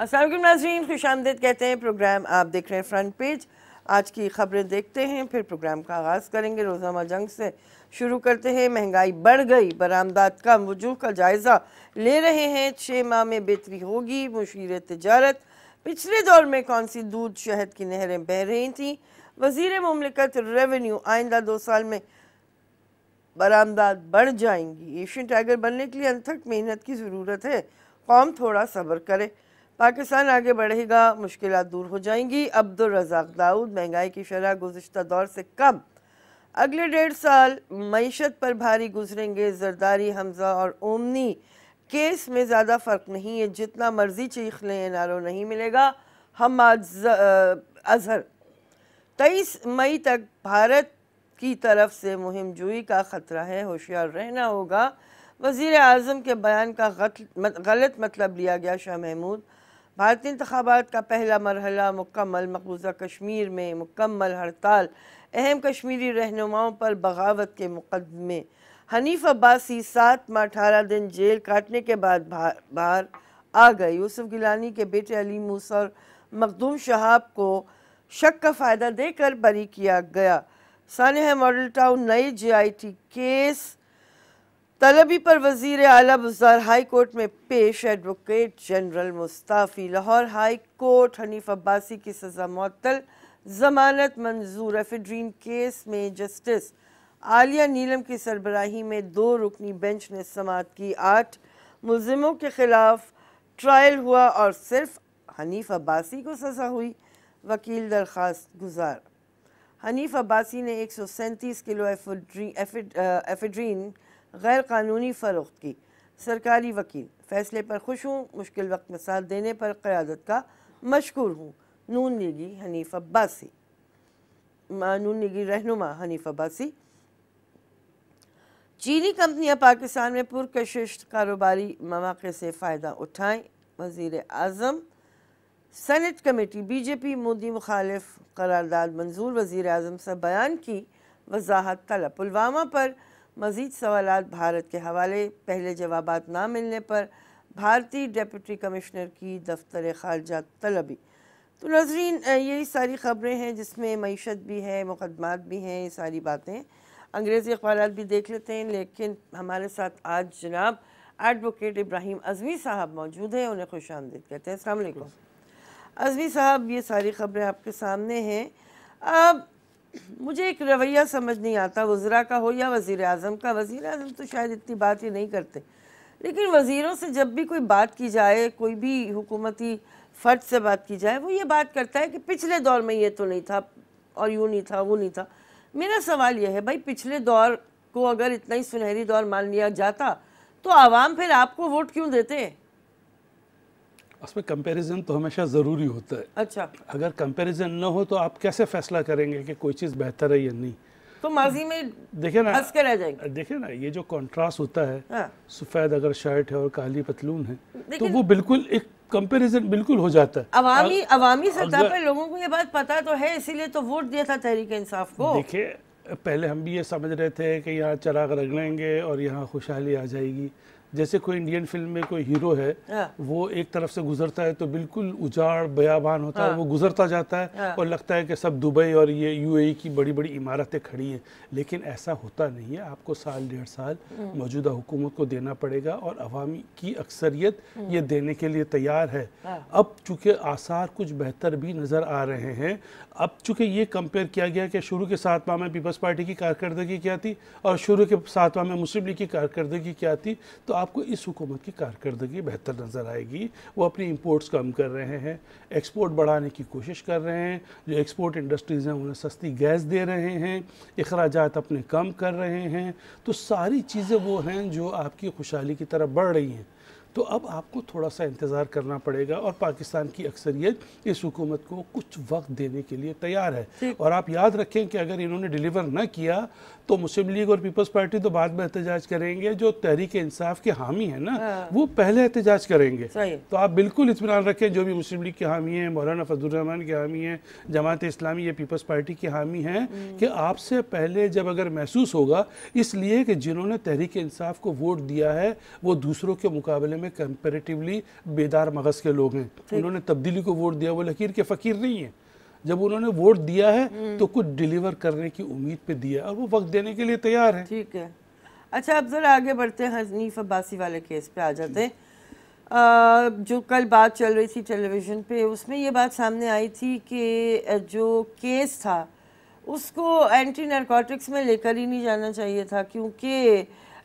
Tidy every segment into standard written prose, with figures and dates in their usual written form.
अस्सलाम वालेकुम नाज़रीन, खुशामदीद कहते हैं। प्रोग्राम आप देख रहे हैं फ्रंट पेज। आज की खबरें देखते हैं, फिर प्रोग्राम का आगाज़ करेंगे। रोज़ाना जंग से शुरू करते हैं। महंगाई बढ़ गई, बरामदात कम, वजूह का जायज़ा ले रहे हैं। 6 माह में बेहतरी होगी, मुशीर तिजारत। पिछले दौर में कौन सी दूध शहद की नहरें बह रही थीं। वज़ीर मुमलिकत रेवेन्यू, आइंदा 2 साल में बरामदात बढ़ जाएंगी। एशियन टाइगर बनने के लिए अनथक मेहनत की ज़रूरत है, कौम थोड़ा सब्र करे। पाकिस्तान आगे बढ़ेगा, मुश्किलात दूर हो जाएंगी। अब्दुल रज़ाक दाऊद, महंगाई की शरह गुज़िश्ता दौर से कम, अगले 1.5 साल मईशत पर भारी गुजरेंगे। जरदारी, हमजा और ओमनी केस में ज़्यादा फ़र्क नहीं है, जितना मर्जी चीख लें एनआरओ नहीं मिलेगा। हम अजहर 23 मई तक भारत की तरफ से मुहिम जुई का ख़तरा है, होशियार रहना होगा। वज़ीर आज़म के बयान का गलत मतलब लिया गया। शाह महमूद, भारतीय इंतखाबात का पहला मरहला मुकम्मल, मकबूजा कश्मीर में मुकम्मल हड़ताल, अहम कश्मीरी रहनुमाओं पर बगावत के मुकदमे। हनीफ अब्बासी 7 माह 18 दिन जेल काटने के बाद बाहर आ गए। यूसुफ गिलानी के बेटे अली मूसा और मखदूम शहाब को शक का फ़ायदा देकर बरी किया गया। सानिया मॉडल टाउन नए JIT केस तलबी पर वज़ीर आला बुज़दार हाई कोर्ट में पेश। Advocate general Mustafi, Lahore high court. Hanif Abbasi की सज़ा मुअत्तल, ज़मानत मंजूर। एफिड्रीन केस में जस्टिस आलिया नीलम की सरबराही में 2 रुकनी बेंच ने समाअत की। 8 मुलजिमों के खिलाफ ट्रायल हुआ और सिर्फ हनीफ अब्बासी को सज़ा हुई। वकील दरख्वास्त गुजार। हनीफ अब्बासी ने 137 किलो एफिड्रीन गैर कानूनी फ़रोख्त की। सरकारी वकील, फ़ैसले पर खुश हूँ, मुश्किल वक्त में साथ देने पर क़यादत का मशकूर हूँ। नून लीगी हनीफ अब्बासी, नून लीगी रहनुमा हनीफ अब्बासी। चीनी कंपनियां पाकिस्तान में पुरकशिश कारोबारी मौक़े से फ़ायदा उठाएं। वज़ीर आज़म, सेनेट कमेटी BJP मोदी मुखालिफ करारदाद मंजूर। वज़ीर आज़म से बयान की वजाहत तलब। पुलवामा पर मज़ीद सवालात भारत के हवाले। पहले जवाबात ना मिलने पर भारतीय डिप्टी कमिश्नर की दफ्तर ख़ारजा तलबी। तो नाज़रीन, यही सारी ख़बरें हैं जिसमें मईशत भी है, मुक़दमात भी हैं, ये सारी बातें। अंग्रेज़ी अख़बारात भी देख लेते हैं, लेकिन हमारे साथ आज जनाब एडवोकेट इब्राहिम अज़मी साहब मौजूद हैं। उन्हें खुशामदीद कहते हैं। अस्सलाम वालेकुम अज़मी साहब, ये सारी ख़बरें आपके सामने हैं। अब मुझे एक रवैया समझ नहीं आता, वज़रा का हो या वज़ीर आज़म का। वज़ीर आज़म तो शायद इतनी बात ही नहीं करते, लेकिन वज़ीरों से जब भी कोई बात की जाए, कोई भी हुकूमती फ़र्द से बात की जाए, वो ये बात करता है कि पिछले दौर में ये तो नहीं था और यूँ नहीं था, वो नहीं था। मेरा सवाल यह है, भाई पिछले दौर को अगर इतना ही सुनहरी दौर मान लिया जाता तो आवाम फिर आपको वोट क्यों देते हैं? उसमें कंपैरिजन तो हमेशा ज़रूरी होता है। अच्छा, अगर कंपैरिजन न हो तो आप कैसे फैसला करेंगे कि कोई चीज़ बेहतर है या नहीं? तो माजी में देखिए ना, हंस के रह जाएंगे। देखिए ना, ये जो कॉन्ट्रास्ट होता है, हाँ। सफ़ेद अगर शर्ट है और काली पतलून है, तो वो बिल्कुल एक कंपैरिजन बिल्कुल हो जाता है। अवामी सतह पर लोगों को ये बात पता तो है, इसीलिए तो वोट दिया था तहरीक इंसाफ को। देखिए, पहले हम भी ये समझ रहे थे कि यहाँ चिराग रगड़ेंगे और यहाँ खुशहाली आ जाएगी। जैसे कोई इंडियन फिल्म में कोई हीरो है, वो एक तरफ से गुजरता है तो बिल्कुल उजाड़ बयाबान होता है, वो गुजरता जाता है और लगता है कि सब दुबई और ये UAE की बड़ी बड़ी इमारतें खड़ी हैं। लेकिन ऐसा होता नहीं है। आपको साल 1.5 साल मौजूदा हुकूमत को देना पड़ेगा और अवामी की अक्सरियत ये देने के लिए तैयार है। अब चूँकि आसार कुछ बेहतर भी नज़र आ रहे हैं। अब चूँकि ये कंपेयर किया गया कि शुरू के 7 माह में पीपल्स पार्टी की कारकर्दगी क्या थी और शुरू के 7 माह में मुस्लिम लीग की कारकर्दगी क्या थी, तो आपको इस हुकूमत की कारकर्दगी बेहतर नज़र आएगी। वो अपनी इंपोर्ट्स कम कर रहे हैं, एक्सपोर्ट बढ़ाने की कोशिश कर रहे हैं। जो एक्सपोर्ट इंडस्ट्रीज़ हैं उन्हें सस्ती गैस दे रहे हैं, अखराजात अपने कम कर रहे हैं। तो सारी चीज़ें वो हैं जो आपकी खुशहाली की तरफ बढ़ रही हैं। तो अब आपको थोड़ा सा इंतज़ार करना पड़ेगा और पाकिस्तान की अक्सरियत इस हुकूमत को कुछ वक्त देने के लिए तैयार है। और आप याद रखें कि अगर इन्होंने डिलीवर न किया तो मुस्लिम लीग और पीपल्स पार्टी तो बाद में एहतजाज करेंगे। जो तहरीक इंसाफ के हामी है ना, वो पहले एहतजाज करेंगे। तो आप बिल्कुल इत्मीनान रखें, जो भी मुस्लिम लीग के हामी हैं, मौलाना फजलुर रहमान के हामी हैं, जमात इस्लामी या पीपल्स पार्टी के हामी हैं, कि आपसे पहले जब अगर महसूस होगा, इसलिए कि जिन्होंने तहरीक इंसाफ को वोट दिया है वो दूसरों के मुकाबले में कंपैरेटिवली बेदार मगज के लोग हैं। उन्होंने तब्दीली को वोट दिया, वो लकीर के फ़कीर नहीं है। जब उन्होंने वोट दिया है तो कुछ डिलीवर करने की उम्मीद पे दिया और वो वक्त देने के लिए तैयार है। ठीक है, अच्छा अब ज़रा आगे बढ़ते हैं, हनीफ अब्बासी वाले केस पे आ जाते हैं। जो कल बात चल रही थी टेलीविज़न पे, उसमें ये बात सामने आई थी कि जो केस था उसको एंटी नारकोटिक्स में लेकर ही नहीं जाना चाहिए था, क्योंकि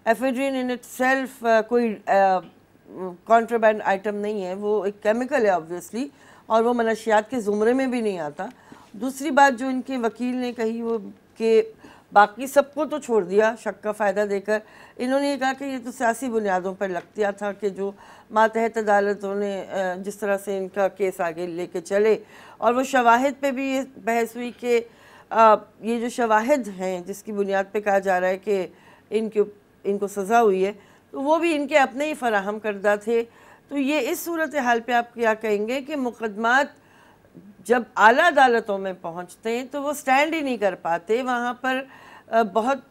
एफेड्रिन इन इटसेल्फ कोई कॉन्ट्राबैंड आइटम नहीं है, वो एक केमिकल है ऑब्वियसली, और वो मनशियात के ज़ुमरे में भी नहीं आता। दूसरी बात जो इनके वकील ने कही वो कि बाकी सबको तो छोड़ दिया शक का फ़ायदा देकर, इन्होंने ये कहा कि ये तो सियासी बुनियादों पर लगता था कि जो मातहत अदालतों ने जिस तरह से इनका केस आगे लेके चले, और वो शवाहिद पे भी ये बहस हुई कि ये जो शवाहिद हैं जिसकी बुनियाद पे कहा जा रहा है कि इनको सज़ा हुई है, तो वो भी इनके अपने ही फराहम करदा थे। तो ये इस सूरत हाल पे आप क्या कहेंगे कि मुकदमात जब आला अदालतों में पहुंचते हैं तो वो स्टैंड ही नहीं कर पाते, वहाँ पर बहुत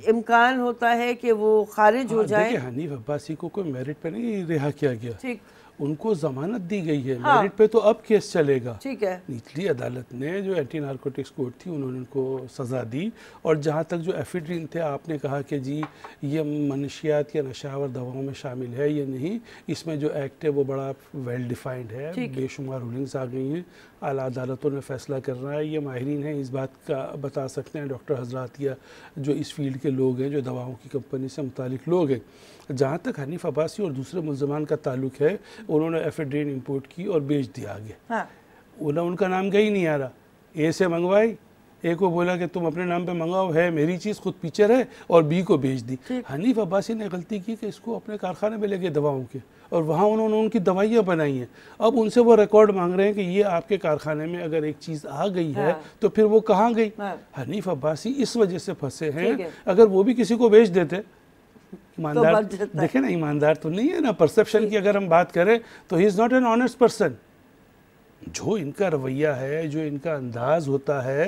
इम्कान होता है कि वो खारिज हो जाए। हनीफ अब्बासी को कोई मेरिट पे नहीं रिहा किया गया, ठीक, उनको जमानत दी गई है। हाँ, मेरिट पे तो अब केस चलेगा। ठीक है, निचली अदालत ने जो एंटी नारकोटिक्स कोर्ट थी उन्होंने उनको सज़ा दी, और जहाँ तक जो एफेड्रिन थे, आपने कहा कि जी ये मनशियात या नशावर दवाओं में शामिल है या नहीं, इसमें जो एक्ट है वो बड़ा वेल डिफाइंड है, बेशुमार रूलिंग्स आ गई हैं, आला अदालतों ने फैसला करना है। ये माहिरीन हैं इस बात का बता सकते हैं, डॉक्टर हजरात या जो इस फील्ड के लोग हैं, जो दवाओं की कंपनी से मुतालिक लोग हैं। जहाँ तक हनीफ अब्बासी और दूसरे मुल्ज़मान का ताल्लुक है, उन्होंने एफेड्रिन इंपोर्ट की और बेच दिया आगे। हाँ, उनका नाम कहीं नहीं आ रहा, ए से मंगवाई, ए को बोला कि तुम अपने नाम पे मंगाओ, है मेरी चीज़, खुद पिक्चर है, और बी को बेच दी। हनीफ अब्बासी ने गलती की कि इसको अपने कारखाने में ले गए दवाओं के, और वहाँ उन्होंने उनकी दवाइयाँ बनाई हैं। अब उनसे वो रिकॉर्ड मांग रहे हैं कि ये आपके कारखाने में अगर एक चीज़ आ गई है तो फिर वो कहाँ गई। हनीफ अब्बासी इस वजह से फंसे हैं, अगर वो भी किसी को बेच देते, ईमानदार देखे ना, ईमानदार तो नहीं है ना, परसेप्शन की अगर हम बात करें तो he is not an honest person. जो इनका रवैया है, जो इनका अंदाज होता है,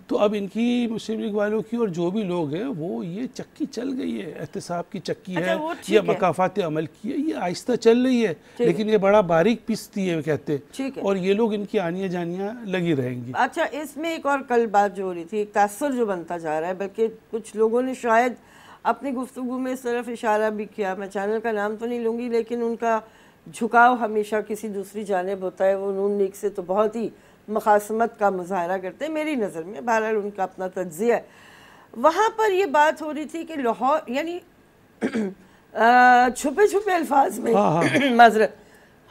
तो अब इनकी मुस्लिम लीग वालों की और जो भी लोग हैं वो ये चक्की चल गई है, एहतसाब की चक्की है, या मकाफात अमल की है, ये आहिस्ता चल रही है, लेकिन ये बड़ा बारीक पिसती है कहते हैं, और ये लोग इनकी आनियाँ जानियाँ लगी रहेंगी। अच्छा, इसमें एक और कल बात जो हो रही थी, एक तासुर जो बनता जा रहा है, बल्कि कुछ लोगों ने शायद अपनी गुफ्तगू में इस तरफ इशारा भी किया, मैं चैनल का नाम तो नहीं लूँगी, लेकिन उनका झुकाव हमेशा किसी दूसरी जानिब होता है। वो नून लीग से तो बहुत ही मुखासमत का मुजाहरा करते हैं मेरी नज़र में, बहरहाल उनका अपना तज्ज़िया है। वहाँ पर ये बात हो रही थी कि लाहौर यानी छुपे छुपे अल्फाज में माजरत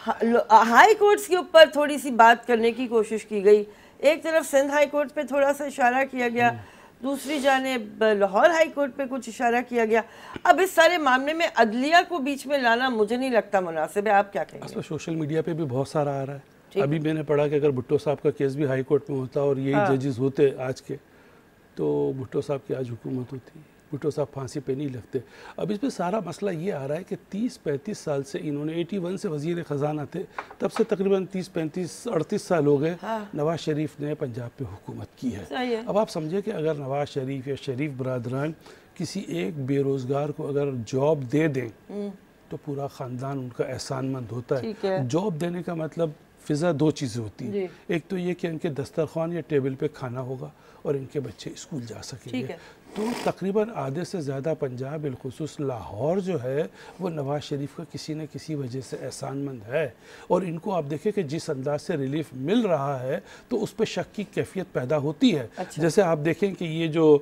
हाई कोर्ट्स के ऊपर थोड़ी सी बात करने की कोशिश की गई। एक तरफ सिंध हाई कोर्ट पे थोड़ा सा इशारा किया गया, दूसरी जानिब लाहौर हाई कोर्ट पे कुछ इशारा किया गया। अब इस सारे मामले में अदलिया को बीच में लाना मुझे नहीं लगता मुनासिब है, आप क्या कहेंगे? सोशल मीडिया पे भी बहुत सारा आ रहा है। अभी मैंने पढ़ा कि अगर भुट्टो साहब का केस भी हाई कोर्ट में होता और यही जजेस होते आज के, तो भुट्टो साहब की आज हुकूमत होती, भुट्टो साहब फांसी पे नहीं लगते। अब इस पर सारा मसला ये आ रहा है कि 30-35 साल से इन्होंने 81 से वज़ीर ख़जाना थे, तब से तकरीबन 30-35-38 साल हो गए नवाज़ शरीफ ने पंजाब पे हुकूमत की है। अब आप समझे कि अगर नवाज़ शरीफ या शरीफ बरादरान किसी एक बेरोज़गार को अगर जॉब दे दें तो पूरा ख़ानदान उनका एहसानमंद होता है। जॉब देने का मतलब फ़िज़ा दो चीज़ें होती हैं, एक तो ये कि इनके दस्तरखान या टेबल पे खाना होगा और इनके बच्चे स्कूल जा सकेंगे। तो तकरीबन आधे से ज़्यादा पंजाब बिलखुसूस लाहौर जो है वो नवाज़ शरीफ का किसी न किसी वजह से एहसानमंद है, और इनको आप देखें कि जिस अंदाज से रिलीफ मिल रहा है तो उस पर शक की कैफियत पैदा होती है। जैसे आप देखें कि ये जो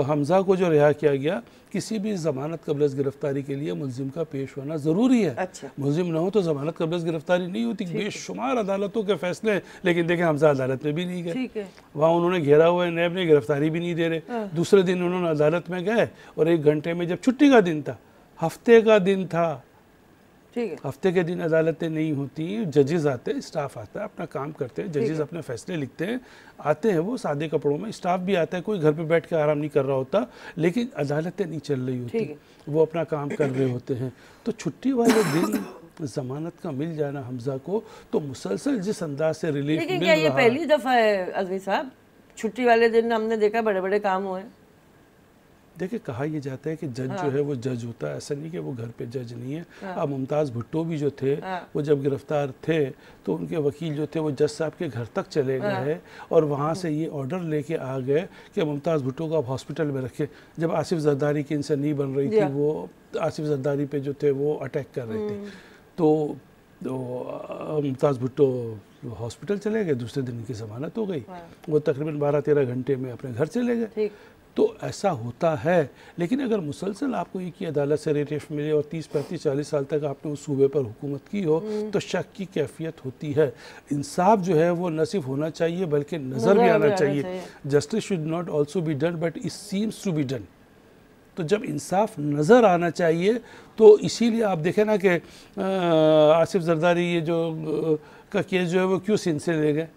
हमज़ा को जो रिहा किया गया, किसी भी ज़मानत कबल गिरफ्तारी के लिए मुलजिम का पेश होना ज़रूरी है। मुलजिम ना हो तो ज़मानत कबल गिरफ्तारी नहीं होती। बेशुमार अदालतों के फैसले, लेकिन देखें हमज़ा अदालत में भी नहीं गए, वहाँ उन्होंने घेरा हुआ है, नैब ने गिरफ्तारी भी नहीं दे रहे। दूसरे दिन उन्होंने अदालत में गए और 1 घंटे में, जब छुट्टी का दिन था, हफ्ते का दिन था, हफ्ते के दिन अदालतें नहीं होती, जजेस आते हैं, स्टाफ आता है, अपना काम करते हैं, जजेस अपने फैसले लिखते हैं, आते हैं वो सादे कपड़ों में, स्टाफ भी आता है, कोई घर पे बैठ के आराम नहीं कर रहा होता, लेकिन अदालतें नहीं चल रही होती, वो अपना काम कर रहे होते हैं। तो छुट्टी वाले दिन जमानत का मिल जाना हमजा को, तो मुसलसल जिस अंदाज से रिलीफ मिल रहा है। ये पहली दफ़ा है अज़मी साहब, छुट्टी वाले दिन हमने देखा बड़े बड़े काम हुए। देखिए, कहा यह जाता है कि जज जो है वो जज होता है, ऐसा नहीं कि वो घर पे जज नहीं है। अब मुमताज़ भुट्टो भी जो थे वो जब गिरफ्तार थे तो उनके वकील जो थे वो जज साहब के घर तक चले गए और वहाँ से ये ऑर्डर लेके आ गए कि मुमताज़ भुट्टो को आप हॉस्पिटल में रखें। जब आसिफ जरदारी की इनसे नहीं बन रही थी, वो आसिफ जरदारी पे जो थे वो अटैक कर रहे थे, तो मुमताज़ भुट्टो हॉस्पिटल चले गए, दूसरे दिन की ज़मानत हो गई, वो तकरीबन 12-13 घंटे में अपने घर चले गए। तो ऐसा होता है। लेकिन अगर मुसलसल आपको एक ही अदालत से रेट मिले और 30-35-40 साल तक आपने उस सूबे पर हुकूमत की हो तो शक की कैफियत होती है। इंसाफ जो है वो न सिर्फ होना चाहिए बल्कि नज़र भी आना चाहिए। Justice should not also be done but it seems to be done. तो जब इंसाफ नज़र आना चाहिए तो इसीलिए आप देखें ना कि आसिफ जरदारी ये जो का केस जो है वो क्यों सिंध से ले गए,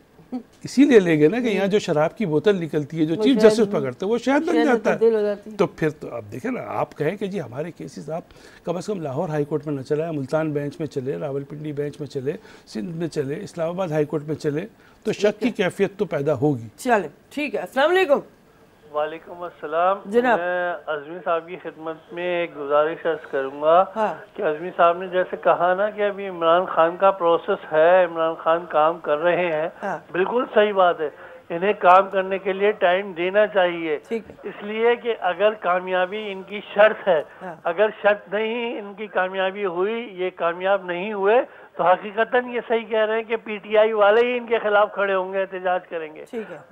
इसीलिए ले गए ना कि यहाँ जो शराब की बोतल निकलती है जो चीफ जस्टिस पकड़ते हैं वो शायद बन जाता है। तो फिर तो आप देखें ना, आप कहें कि जी हमारे केसेस आप कम से कम लाहौर हाई कोर्ट में न चलाए, मुल्तान बेंच में चले, रावलपिंडी बेंच में चले, सिंध में चले, इस्लामाबाद हाई कोर्ट में चले, तो शक की कैफियत तो पैदा होगी। चले, ठीक है। अस्सलाम वालेकुम। वालेकुम अस्सलाम। मैं अज़मी साहब की खिदमत में एक गुजारिश अर्ज करूँगा कि अज़मी साहब ने जैसे कहा ना कि अभी इमरान खान का प्रोसेस है, इमरान खान काम कर रहे हैं, बिल्कुल सही बात है। इन्हें काम करने के लिए टाइम देना चाहिए, इसलिए कि अगर कामयाबी इनकी शर्त है, अगर शर्त नहीं इनकी कामयाबी हुई, ये कामयाब नहीं हुए, तो हकीकतन ये सही कह रहे हैं कि पीटीआई वाले ही इनके खिलाफ खड़े होंगे, एहतजाज करेंगे।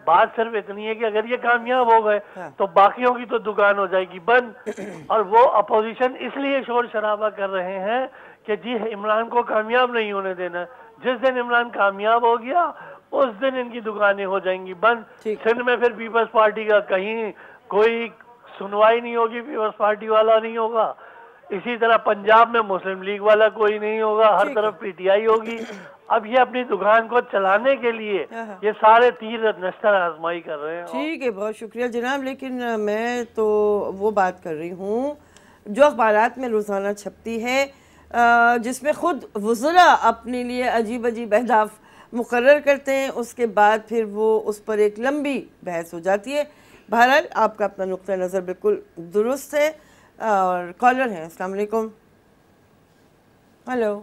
बात सिर्फ इतनी है कि अगर ये कामयाब हो गए तो बाकियों की तो दुकान हो जाएगी बंद। और वो अपोजिशन इसलिए शोर शराबा कर रहे हैं कि जी इमरान को कामयाब नहीं होने देना। जिस दिन इमरान कामयाब हो गया उस दिन इनकी दुकानें हो जाएंगी बंद। सिंध में फिर पीपल्स पार्टी का कहीं कोई सुनवाई नहीं होगी, पीपल्स पार्टी वाला नहीं होगा। इसी तरह पंजाब में मुस्लिम लीग वाला कोई नहीं होगा, हर तरफ पीटीआई होगी। अब ये अपनी दुकान को चलाने के लिए ये सारे तीर नस्तर आजमाई कर रहे हैं। ठीक है, बहुत शुक्रिया जनाब। लेकिन मैं तो वो बात कर रही हूँ जो अखबारात में रोज़ाना छपती है, जिसमें ख़ुद वज़रा अपने लिए अजीब अजीब अहदाफ मुकर्रर करते हैं, उसके बाद फिर वो उस पर एक लंबी बहस हो जाती है। बहरहाल आपका अपना नुक्ता नज़र बिल्कुल दुरुस्त है। और कॉलर हैं। अस्सलाम वालेकुम। Hello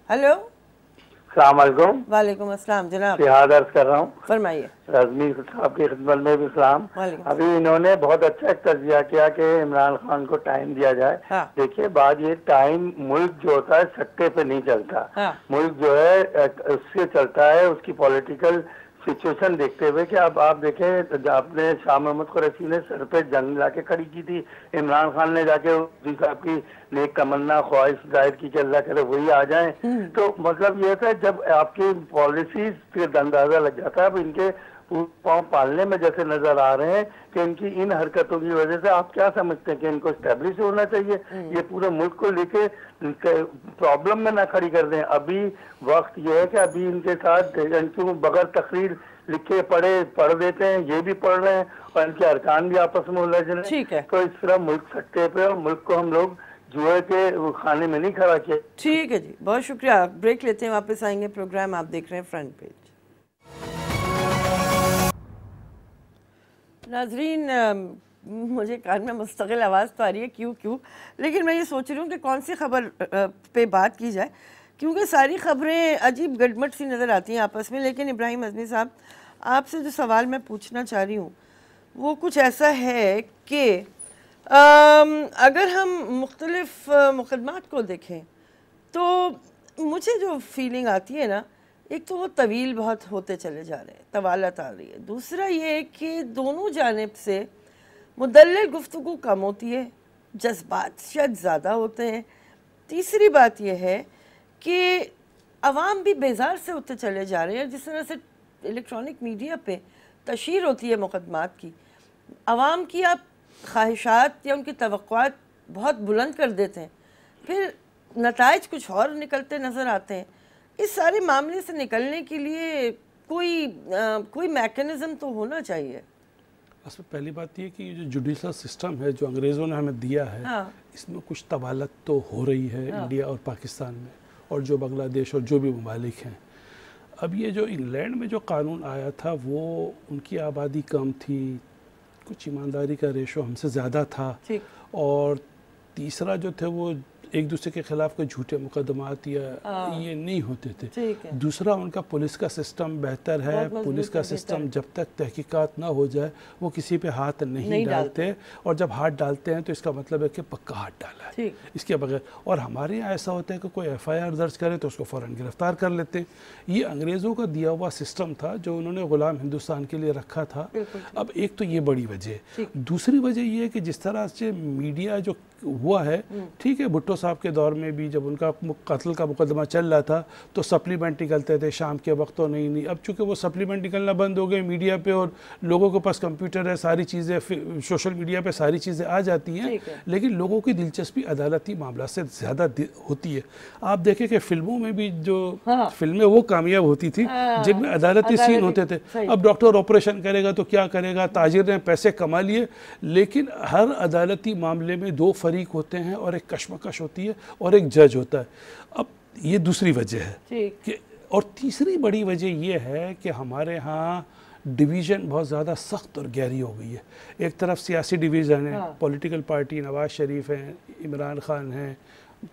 hello. अस्सलाम वालेकुम। वालेकुम अस्सलाम जनाब। शिहाद अर्ज कर रहा हूँ। फरमाइए। रजमी साहब की खिदमत में भी सलाम। अभी इन्होंने बहुत अच्छा एक तज्जिया किया कि इमरान खान को टाइम दिया जाए। देखिए बात ये, टाइम मुल्क जो होता है सट्टे पे नहीं चलता। मुल्क जो है उससे चलता है उसकी पॉलिटिकल सिचुएशन देखते हुए कि अब आप देखें, आपने शाह मोहम्मद कुरैशी ने सर पे जंग लाके खड़ी की थी, इमरान खान ने जाके साहब की नेक तमन्ना ख्वाहिश जाहिर की कि अल्लाह करे वही आ जाए। तो मतलब ये था जब आपकी पॉलिसीज पे अंदाजा लग जाता है। अब इनके पाँव पालने में जैसे नजर आ रहे हैं कि इनकी इन हरकतों की वजह से आप क्या समझते हैं कि इनको स्टैब्लिश होना चाहिए, ये पूरे मुल्क को लेके प्रॉब्लम में ना खड़ी कर दें। अभी वक्त ये है कि अभी इनके साथ इनको बगैर तकरीर लिखे पढ़ देते हैं, ये भी पढ़ रहे हैं और इनके अरकान भी आपस में उलझ रहे हैं। तो इस तरह मुल्क सट्टे पे और मुल्क को हम लोग जुए के खाने में नहीं खड़ा किया। ठीक है जी, बहुत शुक्रिया। ब्रेक लेते हैं, वापस आएंगे। प्रोग्राम आप देख रहे हैं फ्रंट पेज। नाजरीन, मुझे कान में मुस्तकिल आवाज़ तो आ रही है क्यों, लेकिन मैं ये सोच रही हूँ कि कौन सी खबर पे बात की जाए, क्योंकि सारी खबरें अजीब गड़बड़ सी नज़र आती हैं आपस में। लेकिन इब्राहिम अज़मी साहब, आपसे जो सवाल मैं पूछना चाह रही हूँ वो कुछ ऐसा है कि अगर हम मुख्तलिफ मुकदमात को देखें तो मुझे जो फीलिंग आती है ना, एक तो वो तवील बहुत होते चले जा रहे हैं, तवालत आ रही है। दूसरा ये कि दोनों जानिब से मुदल्लिल गुफ्तगू कम होती है, जज्बात शायद ज़्यादा होते हैं। तीसरी बात यह है कि अवाम भी बेजार से होते चले जा रहे हैं। जिस तरह से इलेक्ट्रॉनिक मीडिया पे तशहीर होती है मुकदमात की, अवाम की आप ख्वाहिशात या उनकी तवक्कुआत बहुत बुलंद कर देते हैं, फिर नताइज कुछ और निकलते नज़र आते हैं। इस सारे मामले से निकलने के लिए कोई मैकेनिज़्म तो होना चाहिए। असल पहली बात ये कि जो जुडिशल सिस्टम है जो अंग्रेज़ों ने हमें दिया है, इसमें कुछ तवालत तो हो रही है इंडिया और पाकिस्तान में, और जो बांग्लादेश और जो भी ममालिक हैं। अब ये जो इंग्लैंड में जो कानून आया था वो उनकी आबादी कम थी, कुछ ईमानदारी का रेशो हमसे ज़्यादा था, और तीसरा जो थे वो एक दूसरे के खिलाफ कोई झूठे मुकदमात या ये नहीं होते थे। दूसरा उनका पुलिस का सिस्टम बेहतर है, पुलिस का सिस्टम जब तक तहकीकात ना हो जाए वो किसी पे हाथ नहीं डालते, और जब हाथ डालते हैं तो इसका मतलब है कि पक्का हाथ डाला है, इसके बगैर। और हमारे यहाँ ऐसा होता है कि कोई FIR दर्ज करे तो उसको फ़ौरन गिरफ्तार कर लेते हैं। ये अंग्रेज़ों का दिया हुआ सिस्टम था जो उन्होंने ग़ुलाम हिंदुस्तान के लिए रखा था। अब एक तो ये बड़ी वजह, दूसरी वजह ये है कि जिस तरह से मीडिया जो हुआ है, ठीक है, भुट्टो साहब के दौर में भी जब उनका कत्ल का मुकदमा चल रहा था तो सप्लीमेंट निकलते थे शाम के वक्त, तो नहीं। अब चूंकि वो सप्लीमेंट निकलना बंद हो गए मीडिया पे और लोगों के पास कंप्यूटर है, सारी चीज़ें सोशल मीडिया पे सारी चीज़ें आ जाती हैं, लेकिन लोगों की दिलचस्पी अदालती मामला से ज़्यादा होती है। आप देखें कि फिल्मों में भी जो फिल्में वो कामयाब होती थी जिनमें अदालती सीन होते थे। अब डॉक्टर ऑपरेशन करेगा तो क्या करेगा, ताजिर ने पैसे कमा लिए, लेकिन हर अदालती मामले में दो फरीक होते हैं और एक कशमकश होती है और एक जज होता है। अब ये दूसरी वजह है कि, और तीसरी बड़ी वजह ये है कि हमारे यहाँ डिवीज़न बहुत ज़्यादा सख्त और गहरी हो गई है। एक तरफ सियासी डिवीज़न है, पॉलिटिकल पार्टी, नवाज शरीफ हैं, इमरान खान हैं,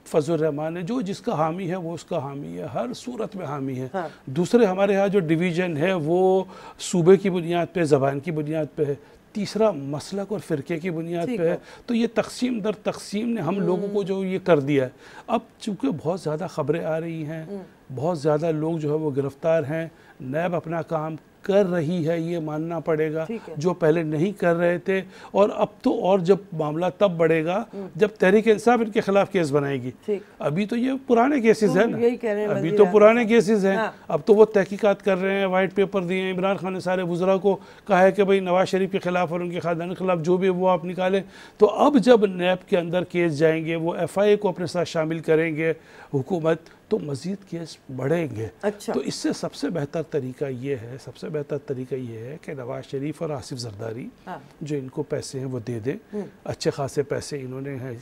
फजल रहमान है, जो जिसका हामी है वो उसका हामी है, हर सूरत में हामी है। दूसरे हमारे यहाँ जो डिवीज़न है वो सूबे की बुनियाद पे, ज़बान की बुनियाद पे है। तीसरा मसलक और फ़िरके की बुनियाद पे है। तो ये तकसीम दर तकसीम ने हम लोगों को जो ये कर दिया है। अब चूँकि बहुत ज़्यादा ख़बरें आ रही हैं, बहुत ज़्यादा लोग जो है वो गिरफ़्तार हैं, नैब अपना काम कर रही है, ये मानना पड़ेगा, जो पहले नहीं कर रहे थे। और अब तो और जब मामला तब बढ़ेगा जब तहरीक इंसाफ इनके खिलाफ केस बनाएगी। अभी तो ये पुराने केसेस हैं ना, अभी तो पुराने केसेस हैं। अब तो वो तहकीकात कर रहे हैं, वाइट पेपर दिए हैं। इमरान खान ने सारे वज़रा को कहा है कि भाई नवाज शरीफ के खिलाफ और उनके ख़ानदान के खिलाफ जो भी वो आप निकालें। तो अब जब नैब के अंदर केस जाएंगे, वो FIA को अपने साथ शामिल करेंगे हुकूमत, तो मज़ीद केस बढ़ेंगे। तो इससे सबसे बेहतर तरीका ये है, सबसे बेहतर तरीका ये है कि नवाज शरीफ और आसिफ जरदारी जो इनको पैसे हैं वो दे दें, अच्छे खासे पैसे इन्होंने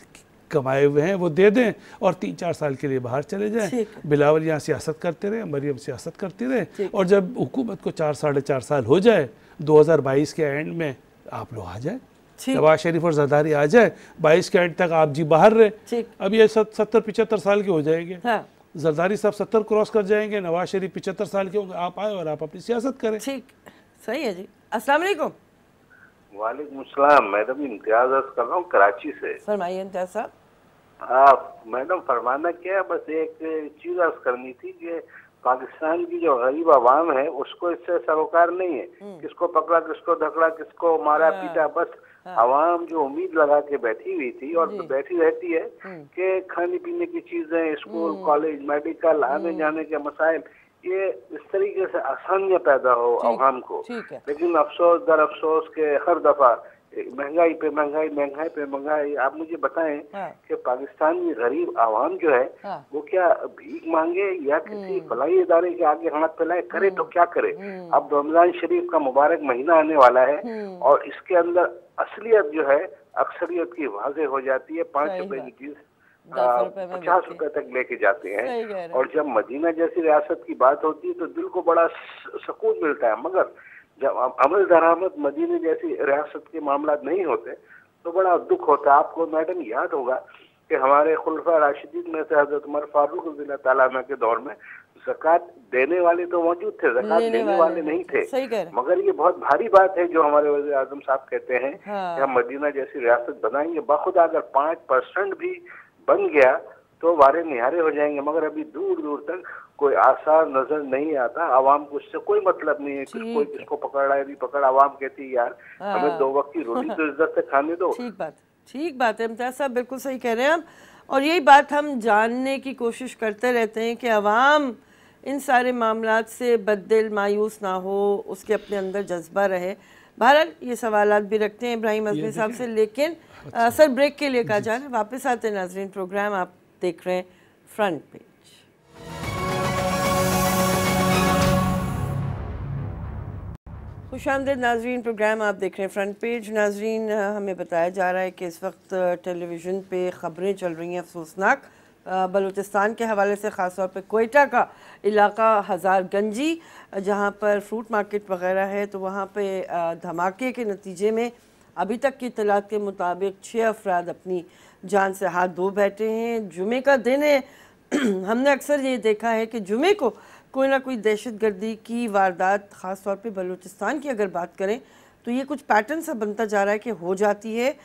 कमाए हुए हैं वो दे दें, और 3-4 साल के लिए बाहर चले जाएं। बिलावल यहाँ सियासत करते रहे, मरियम सियासत करती रहे, और जब हुकूमत को 4-4.5 साल हो जाए, 2022 के एंड में आप लोग आ जाए, नवाज शरीफ और जरदारी आ जाए, 22 के एंड तक आप जी बाहर रहे। अब ये 70-75 साल के हो जाएंगे। जरदारी साहब 70 क्रॉस कर जाएंगे, नवाज शरीफ 75 साल के होंगे, आप आए और आप अपनी सियासत करें। ठीक, सही है जी। अस्सलाम वालेकुम। वालेकुम सलाम। मैडम इम्तियाज अर्ज कर रहा हूँ कराची से। फरमाइए इम्तियाज साहब। मैडम फरमाना क्या है, बस एक चीज अर्ज करनी थी कि पाकिस्तान की जो गरीब आवाम है उसको इससे सरोकार नहीं है। किसको पकड़ा, किसको धकड़ा, किसको मारा पीटा, बस आवाम जो उम्मीद लगा के बैठी हुई थी और बैठी रहती है कि खाने पीने की चीजें, स्कूल, कॉलेज, मेडिकल, आने जाने के मसाइल, ये इस तरीके से आसानियां पैदा हो आवाम को। लेकिन अफसोस दर अफसोस के हर दफा महंगाई पे महंगाई, महंगाई पे महंगाई। आप मुझे बताएं कि पाकिस्तान की गरीब आवाम जो है वो क्या भीख मांगे या किसी भलाई इदारे के आगे हाथ फैलाए, करे तो क्या करे। अब रमजान शरीफ का मुबारक महीना आने वाला है और इसके अंदर असलियत जो है अक्सरियत की वाज़े हो जाती है। 5 रुपए की चीज 50 रुपए तक लेके जाते हैं। और जब मदीना जैसी रियासत की बात होती है तो दिल को बड़ा सुकून मिलता है, मगर जब अमल दरामद मदीने जैसी रियासत के मामला नहीं होते तो बड़ा दुख होता है। आपको मैडम याद होगा कि हमारे खुलफा राशिदीन में से हजरत उमर फारूक रज़ी ताला अन्हु के दौर में ज़कात देने वाले तो मौजूद थे, ज़कात लेने वाले नहीं थे। मगर ये बहुत भारी बात है जो हमारे वज़ीर आज़म साहब कहते हैं कि हम मदीना जैसी रियासत बनाएंगे। बाखुदा अगर 5% भी बन गया तो वारे निहारे हो जाएंगे, मगर अभी दूर दूर तक कोई आसार नजर नहीं आता। आवाम को इससे कोई मतलब नहीं है, कोई किसको पकड़ रहा है नहीं पकड़। आवाम कहती है यार हमें 2 वक्त की रोटी तो इज्जत से खाने दो। ठीक बात है इम्तियाज साहब, बिल्कुल सही कह रहे हैं आप। और यही बात हम जानने की कोशिश करते रहते हैं कि आवाम इन सारे मामलात से बददिल मायूस ना हो, उसके अपने अंदर जज्बा रहे। बहरहाल ये सवालात भी रखते हैं इब्राहिम अज़मी साहब से, लेकिन सर ब्रेक के लिए कहा जा रहा है। वापस आते हैं नाज़रीन, प्रोग्राम आप देख रहे हैं फ्रंट पेज। खुशामदीद नाज़रीन, प्रोग्राम आप देख रहे हैं फ्रंट पेज। नाज़रीन, हमें बताया जा रहा है कि इस वक्त टेलीविज़न पे ख़बरें चल रही हैं अफसोसनाक बलूचिस्तान के हवाले से, ख़ास तौर पे कोयटा का इलाका हज़ारगंजी जहाँ पर फ्रूट मार्केट वग़ैरह है, तो वहाँ पे धमाके के नतीजे में अभी तक की इत्तलात के मुताबिक 6 अफराद अपनी जान से हाथ धो बैठे हैं। जुमे का दिन है। हमने अक्सर ये देखा है कि जुमे को कोई ना कोई दहशतगर्दी की वारदात, ख़ास तौर पे बलूचिस्तान की अगर बात करें तो ये कुछ पैटर्न सा बनता जा रहा है कि हो जाती है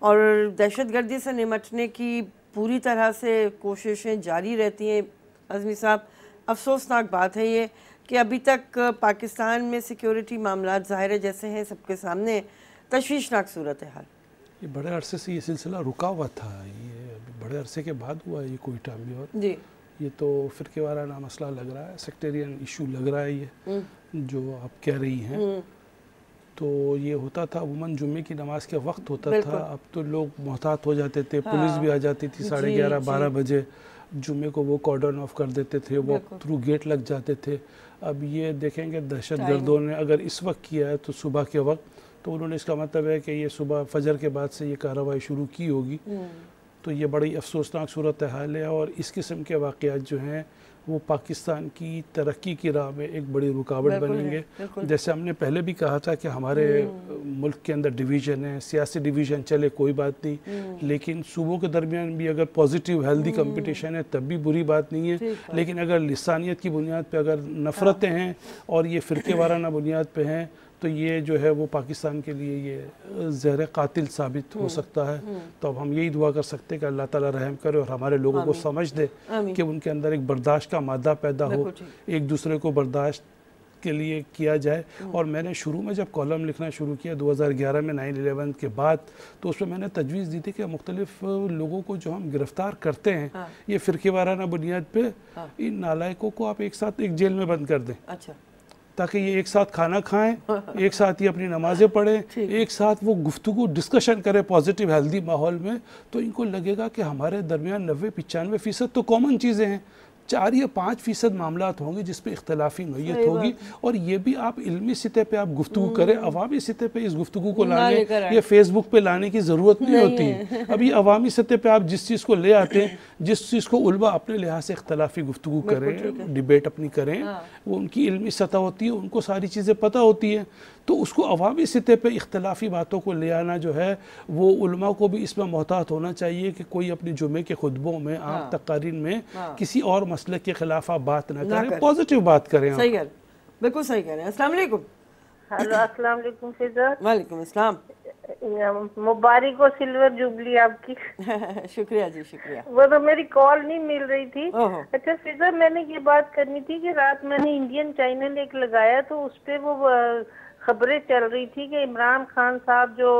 और दहशतगर्दी से निमटने की पूरी तरह से कोशिशें जारी रहती हैं। अज़मी साहब, अफसोसनाक बात है ये कि अभी तक पाकिस्तान में सिक्योरिटी मामला ज़ाहिर है जैसे हैं सबके सामने, तशवीशनाक सूरत हाल। ये बड़े अरसे से ये सिलसिला रुका हुआ था, ये बड़े अरसे के बाद हुआ है ये कोयटा में। और जी, ये तो फ़िरके वाराना मसला लग रहा है, सेक्टेरियन इशू लग रहा है ये जो आप कह रही हैं। तो ये होता था उमूमन जुम्मे की नमाज के वक्त होता था। अब तो लोग मोहतात हो जाते थे, पुलिस भी आ जाती थी 11:30-12 बजे, जुम्मे को वो कॉर्डन ऑफ कर देते थे, वो थ्रू गेट लग जाते थे। अब ये देखेंगे दहशतगर्दों ने अगर इस वक्त किया है तो सुबह के वक्त, तो उन्होंने इसका मतलब है कि ये सुबह फजर के बाद से ये कार्रवाई शुरू की होगी। तो ये बड़ी अफसोसनाक सूरत हाल है और इस किस्म के वाक़यात जो हैं वो पाकिस्तान की तरक्की की राह में एक बड़ी रुकावट बनेंगे। जैसे हमने पहले भी कहा था कि हमारे मुल्क के अंदर डिवीज़न है, सियासी डिवीज़न चले कोई बात नहीं, लेकिन सूबों के दरमियान भी अगर पॉजिटिव हेल्दी कंपटीशन है तब भी बुरी बात नहीं है। लेकिन अगर लिसानियत की बुनियाद पे अगर नफ़रतें हैं और ये फ़िरके वाराना बुनियाद पे हैं तो ये जो है वो पाकिस्तान के लिए ये ज़हर कातिल साबित हो सकता है। तो अब हम यही दुआ कर सकते हैं कि अल्लाह ताला रहम करे और हमारे लोगों को समझ दे कि उनके अंदर एक बर्दाश्त का मादा पैदा हो, एक दूसरे को बर्दाश्त के लिए किया जाए। और मैंने शुरू में जब कॉलम लिखना शुरू किया 2011 में 9/11 के बाद, तो उसमें मैंने तजवीज़ दी थी कि मुख्तलिफ लोगों को जो हम गिरफ़्तार करते हैं ये फ़िरके वाराना बुनियाद पे, इन नालायकों को आप एक साथ एक जेल में बंद कर दें। अच्छा, ताकि ये एक साथ खाना खाएं, एक साथ ही अपनी नमाज़ें पढ़ें, एक साथ वो गुफ्तगू डिस्कशन करें पॉजिटिव हेल्दी माहौल में, तो इनको लगेगा कि हमारे दरमियान 90-95% तो कॉमन चीज़ें हैं, 4 या 5% मामलात होंगे जिस पे इख्तलाफी नोयत होगी। और ये भी आप इल्मी सतह पे आप गुफ्तगू करें, अवामी सतह पे इस गुफ्तगू को लाने ये फेसबुक पे लाने की ज़रूरत नहीं होती है। अभी अवामी सतह पे आप जिस चीज़ को ले आते हैं, जिस चीज़ को उलमा अपने लिहाज से इख्तलाफी गुफ्तगू करें, डिबेट अपनी करें, वो उनकी इल्मी सतह होती है, उनको सारी चीज़ें पता होती हैं, तो उसको अवामी सतह पे इख्तलाफी बातों को ले आना जो है वो उलमा को भी इसमें मोहतात होना चाहिए कि कोई अपनी जुमे के खुतबों में आम तकारीर में किसी और मसले के खिलाफ आप बात ना करें, पॉजिटिव बात करें। सही है, बिल्कुल सही कह रहे हैं। अस्सलाम वालेकुम। हेलो, अस्सलाम वालेकुम फिजा। वालेकुम अस्सलाम। मुबारक हो सिल्वर जुबली आपकी। शुक्रिया जी, शुक्रिया। वो तो मेरी कॉल नहीं मिल रही थी। अच्छा फिजा, मैंने ये बात करनी थी कि रात मैंने इंडियन चैनल एक लगाया तो उस पे वो खबरें चल रही थी कि इमरान खान साहब जो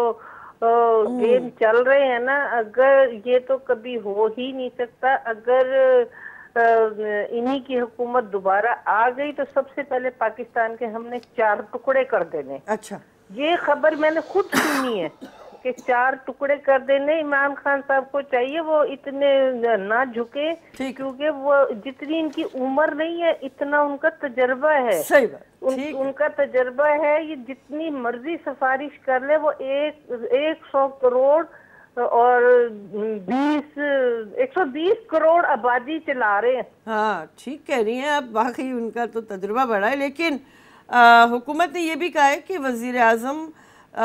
गेम चल रहे हैं ना, अगर ये तो कभी हो ही नहीं सकता, अगर इन्हीं की हुकूमत दोबारा आ गई तो सबसे पहले पाकिस्तान के हमने 4 टुकड़े कर देने। अच्छा, ये खबर मैंने खुद सुनी है कि 4 टुकड़े कर देने। इमरान खान साहब को चाहिए वो इतने ना झुके, क्योंकि वो जितनी इनकी उम्र नहीं है इतना उनका तजर्बा है। सही बात, उनका तजर्बा है, ये जितनी मर्जी सिफारिश कर ले वो 100 करोड़ और 120 करोड़ आबादी चला रहे हैं। हाँ, ठीक कह रही हैं आप, वाकई उनका तो तजुर्बा बड़ा है। लेकिन हुकूमत ने यह भी कहा है कि वज़ीर आज़म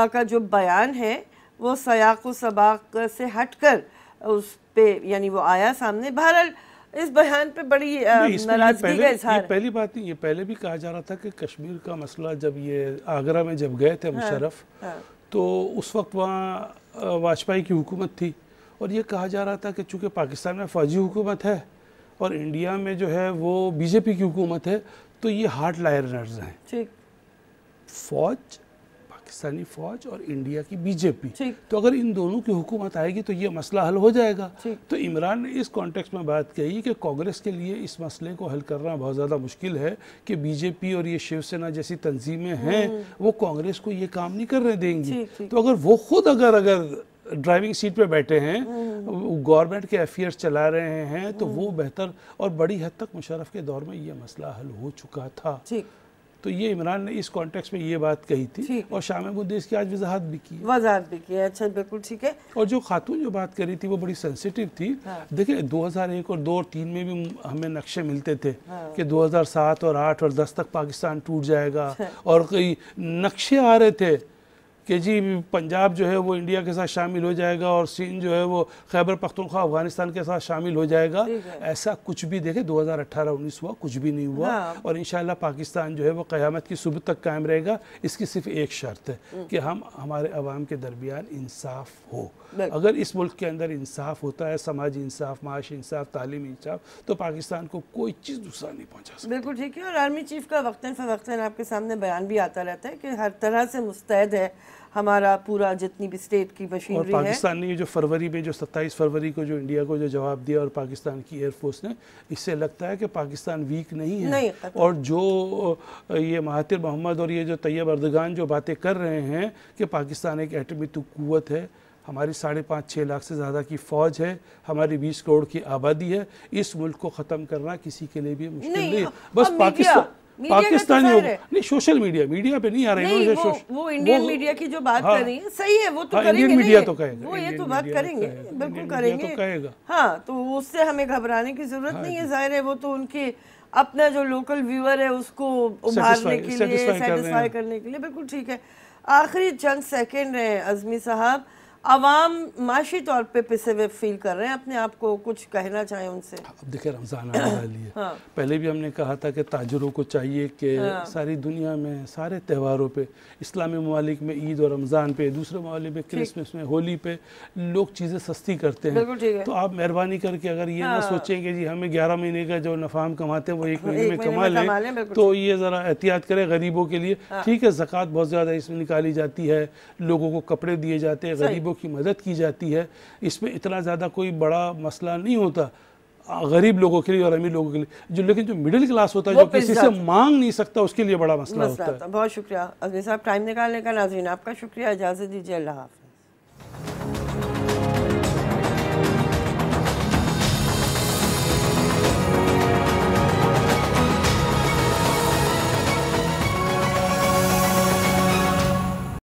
का जो बयान है वो सयाक़ व सबाक़ से हटकर उस पे यानी वो आया सामने। बहरहाल इस बयान पे बड़ी नाराजगी का इज़हार। पहली बात नहीं, ये पहले भी कहा जा रहा था कि कश्मीर का मसला जब ये आगरा में जब गए थे मुशर्रफ, तो उस वक्त वहाँ वाजपेयी की हुकूमत थी और ये कहा जा रहा था कि चूँकि पाकिस्तान में फ़ौजी हुकूमत है और इंडिया में जो है वो बीजेपी की हुकूमत है, तो ये हार्ड लायनर्स हैं। ठीक, फ़ौज, पाकिस्तानी फ़ौज और इंडिया की बीजेपी, तो अगर इन दोनों की हुकूमत आएगी तो ये मसला हल हो जाएगा। तो इमरान ने इस कॉन्टेक्स्ट में बात कही कि कांग्रेस के लिए इस मसले को हल करना बहुत ज़्यादा मुश्किल है कि बीजेपी और ये शिवसेना जैसी तंजीमें हैं वो कांग्रेस को ये काम नहीं करने देंगी। तो अगर वो खुद अगर ड्राइविंग सीट पे बैठे हैं, गवर्नमेंट के अफेयर्स चला रहे हैं, तो वो बेहतर, और बड़ी हद तक मुशर्रफ के दौर में ये मसला हल हो चुका था। तो ये इमरान ने इस कॉन्टेक्स्ट में ये बात कही थी और शाम मुद्दे इसकी आज वजाहत भी की है। अच्छा, बिल्कुल ठीक है। और जो खातून जो बात करी थी वो बड़ी सेंसिटिव थी। देखिए 2001 और 2 और 3 में भी हमें नक्शे मिलते थे कि 2007 और 8 और 10 तक पाकिस्तान टूट जाएगा और कई नक्शे आ रहे थे कि जी पंजाब जो है वो इंडिया के साथ शामिल हो जाएगा और सिंध जो है वो खैबर पख्तूनख्वा अफगानिस्तान के साथ शामिल हो जाएगा, ऐसा कुछ भी देखे 2018-19 हुआ, कुछ भी नहीं हुआ। और इंशाल्लाह पाकिस्तान जो है वो क़यामत की सुबह तक कायम रहेगा। इसकी सिर्फ एक शर्त है कि हम हमारे अवाम के दरमियान इंसाफ हो। अगर इस मुल्क के अंदर इंसाफ होता है, समाजी इंसाफ, माशी इंसाफ, तालीमी इंसाफ, तो पाकिस्तान को कोई चीज़ नुकसान नहीं पहुँचा सकती। बिल्कुल ठीक है। और आर्मी चीफ का वक्तन फ़वक्तन आपके सामने बयान भी आता रहता है कि हर तरह से मुस्तैद है हमारा पूरा जितनी भी स्टेट की मशीनरी है। और पाकिस्तान ने जो फरवरी में जो 27 फरवरी को जो इंडिया को जो जवाब दिया और पाकिस्तान की एयरफोर्स ने, इससे लगता है कि पाकिस्तान वीक नहीं है। नहीं, और जो ये महातिर मोहम्मद और ये जो तैयब अर्दगान जो बातें कर रहे हैं कि पाकिस्तान एक एटमी कुव्वत है, हमारी 5.5-6 लाख से ज़्यादा की फ़ौज है, हमारी 20 करोड़ की आबादी है, इस मुल्क को ख़त्म करना किसी के लिए भी मुश्किल नहीं है। बस पाकिस्तानी नहीं, सोशल मीडिया पे नहीं आ रही है। वो इंडियन मीडिया की जो बात कर रही है सही है, वो तो करेंगे, इंडियन मीडिया तो कहेगा, वो ये तो बात करेंगे, बिल्कुल करेंगे, तो कहेगा। हाँ, तो उससे हमें घबराने की जरूरत नहीं है। जाहिर है वो तो उनके अपना जो लोकल व्यूअर है उसको उभारने के लिए, सेटिस्फाई करने के लिए, बिल्कुल ठीक है। आखिरी चंद सेकेंड है अज़मी साहब, अवाम माशी तौर पे पिसे हुए फील कर रहे हैं अपने आप को, कुछ कहना चाहें उनसे? अब देखिए रमज़ान आने वाली है। पहले भी हमने कहा था कि ताजरों को चाहिए कि सारी दुनिया में सारे त्योहारों पे, इस्लामी ममालिक में ईद और रमज़ान पे, दूसरे ममालिक में क्रिसमस में, होली पे लोग चीज़ें सस्ती करते हैं। तो आप मेहरबानी करके अगर ये ना सोचें कि जी हमें 11 महीने का जो नफ़ा हम कमाते हैं वो 1 महीने में कमा लें, तो ये ज़रा एहतियात करें गरीबों के लिए। ठीक है, ज़कात बहुत ज़्यादा इसमें निकाली जाती है, लोगों को कपड़े दिए जाते हैं, गरीबों की मदद की जाती है, इसमें इतना ज़्यादा कोई बड़ा मसला नहीं होता गरीब लोगों के लिए और अमीर लोगों के लिए। जो लेकिन जो मिडिल क्लास होता है, जो किसी से मांग नहीं सकता, उसके लिए बड़ा मसला होता है। बहुत शुक्रिया अज़मी साहब टाइम निकालने का। नाज़रीन आपका शुक्रिया, इजाज़त दीजिए, अल्लाह हाफ़िज़।